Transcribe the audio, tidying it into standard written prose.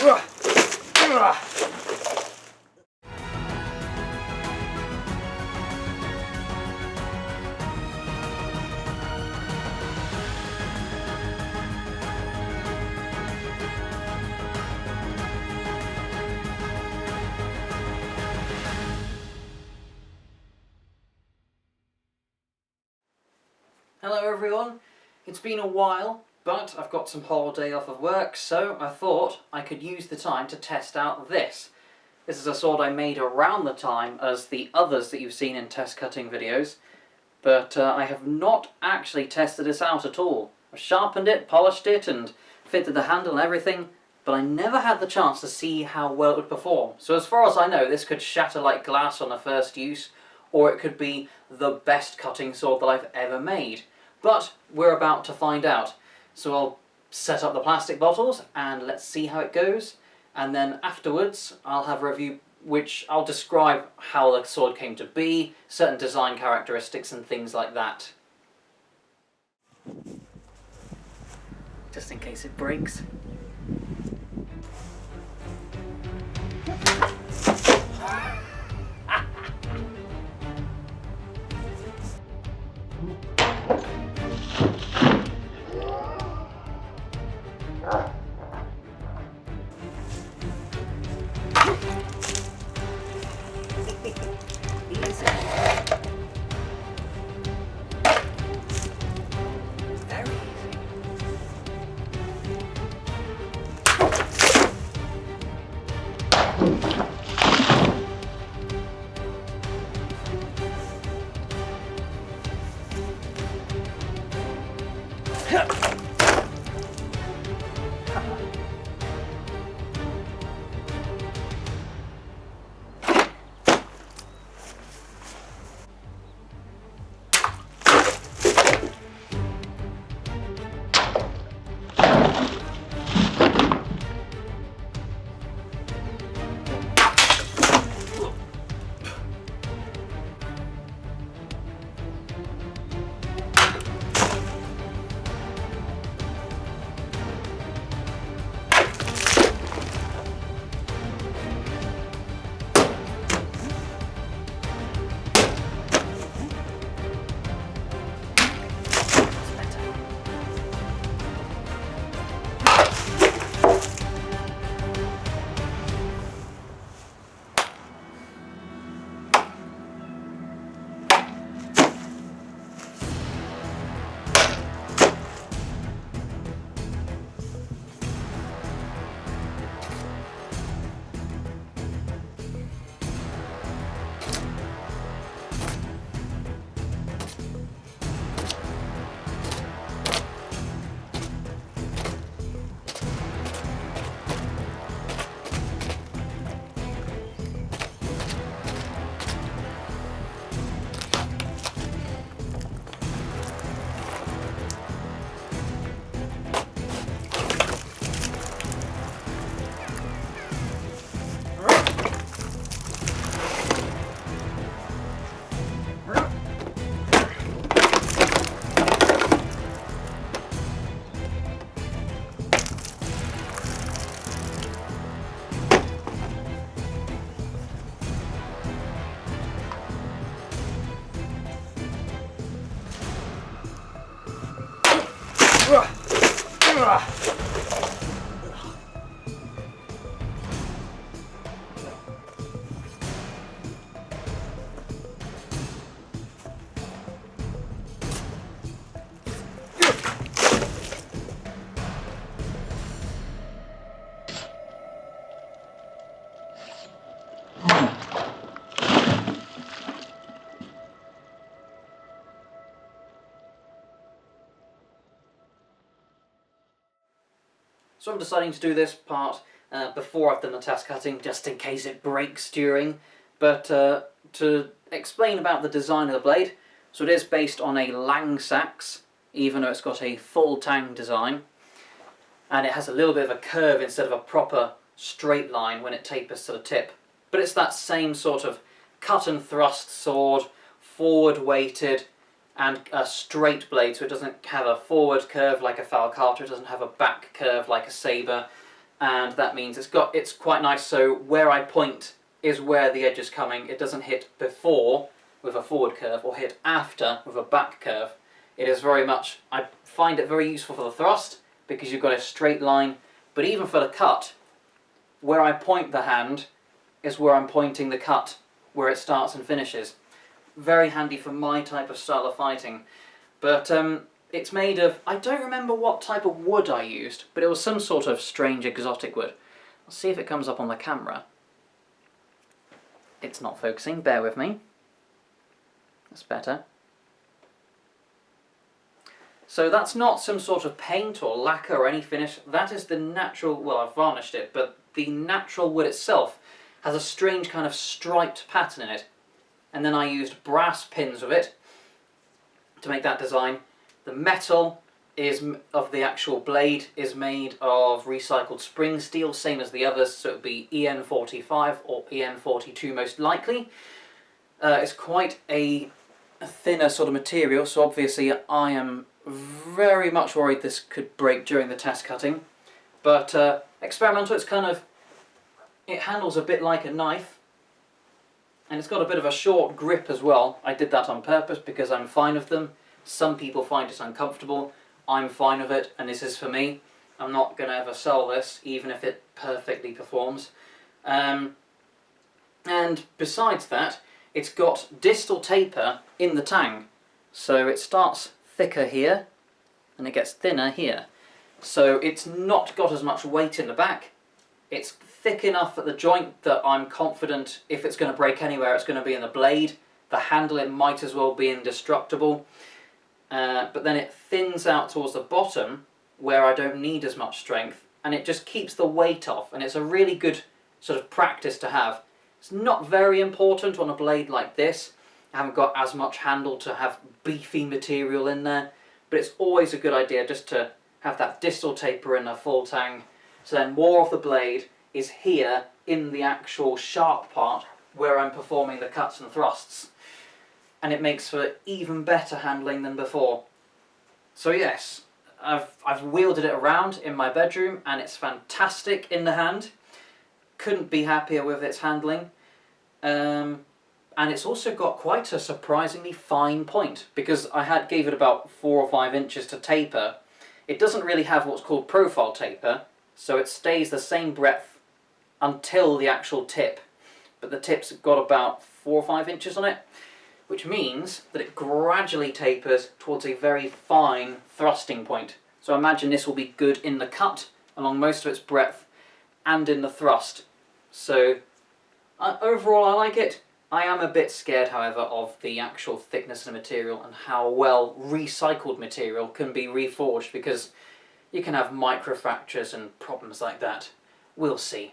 Hello everyone, it's been a while, but I've got some holiday off of work, so I thought I could use the time to test out this. This is a sword I made around the time as the others that you've seen in test cutting videos, but I have not actually tested this out at all. I've sharpened it, polished it, and fitted the handle and everything, but I never had the chance to see how well it would perform. So as far as I know, this could shatter like glass on the first use, or it could be the best cutting sword that I've ever made. But we're about to find out. So I'll set up the plastic bottles and let's see how it goes. And then afterwards I'll have a review which I'll describe how the sword came to be, certain design characteristics and things like that. Just in case it breaks. So I'm deciding to do this part before I've done the test cutting, just in case it breaks during. But to explain about the design of the blade, so it is based on a Langseax, even though it's got a full tang design. And it has a little bit of a curve instead of a proper straight line when it tapers to the tip. But it's that same sort of cut and thrust sword, forward weighted, and a straight blade, so it doesn't have a forward curve like a falcator, it doesn't have a back curve like a sabre, and that means it's quite nice, so where I point is where the edge is coming. It doesn't hit before with a forward curve or hit after with a back curve. It is very much, I find it very useful for the thrust because you've got a straight line, but even for the cut, where I point the hand is where I'm pointing the cut, where it starts and finishes. Very handy for my type of style of fighting. But it's made of, I don't remember what type of wood I used, but it was some sort of strange exotic wood. I'll see if it comes up on the camera. It's not focusing, bear with me. That's better. So that's not some sort of paint or lacquer or any finish. That is the natural, well, I've varnished it, but the natural wood itself has a strange kind of striped pattern in it. And then I used brass pins with it to make that design. The metal of the actual blade is made of recycled spring steel, same as the others, so it would be EN45 or EN42 most likely. It's quite a thinner sort of material, so obviously I am very much worried this could break during the test cutting. But experimental, it handles a bit like a knife, and it's got a bit of a short grip as well. I did that on purpose because I'm fine with them. Some people find it uncomfortable. I'm fine with it, and this is for me. I'm not going to ever sell this, even if it perfectly performs. And besides that, it's got distal taper in the tang. So it starts thicker here, and it gets thinner here. So it's not got as much weight in the back. It's thick enough at the joint that I'm confident if it's going to break anywhere, it's going to be in the blade. The handle, it might as well be indestructible. But then it thins out towards the bottom where I don't need as much strength, and it just keeps the weight off, and it's a really good sort of practice to have. It's not very important on a blade like this. I haven't got as much handle to have beefy material in there, but it's always a good idea just to have that distal taper in a full tang, so then more of the blade is here in the actual sharp part where I'm performing the cuts and thrusts. And it makes for even better handling than before. So yes, I've wielded it around in my bedroom, and it's fantastic in the hand. Couldn't be happier with its handling. And it's also got quite a surprisingly fine point, because I gave it about 4 or 5 inches to taper. It doesn't really have what's called profile taper, so it stays the same breadth until the actual tip. But the tip's got about 4 or 5 inches on it, which means that it gradually tapers towards a very fine thrusting point. So I imagine this will be good in the cut, along most of its breadth, and in the thrust. So overall I like it. I am a bit scared, however, of the actual thickness of the material and how well recycled material can be reforged, because you can have microfractures and problems like that. We'll see.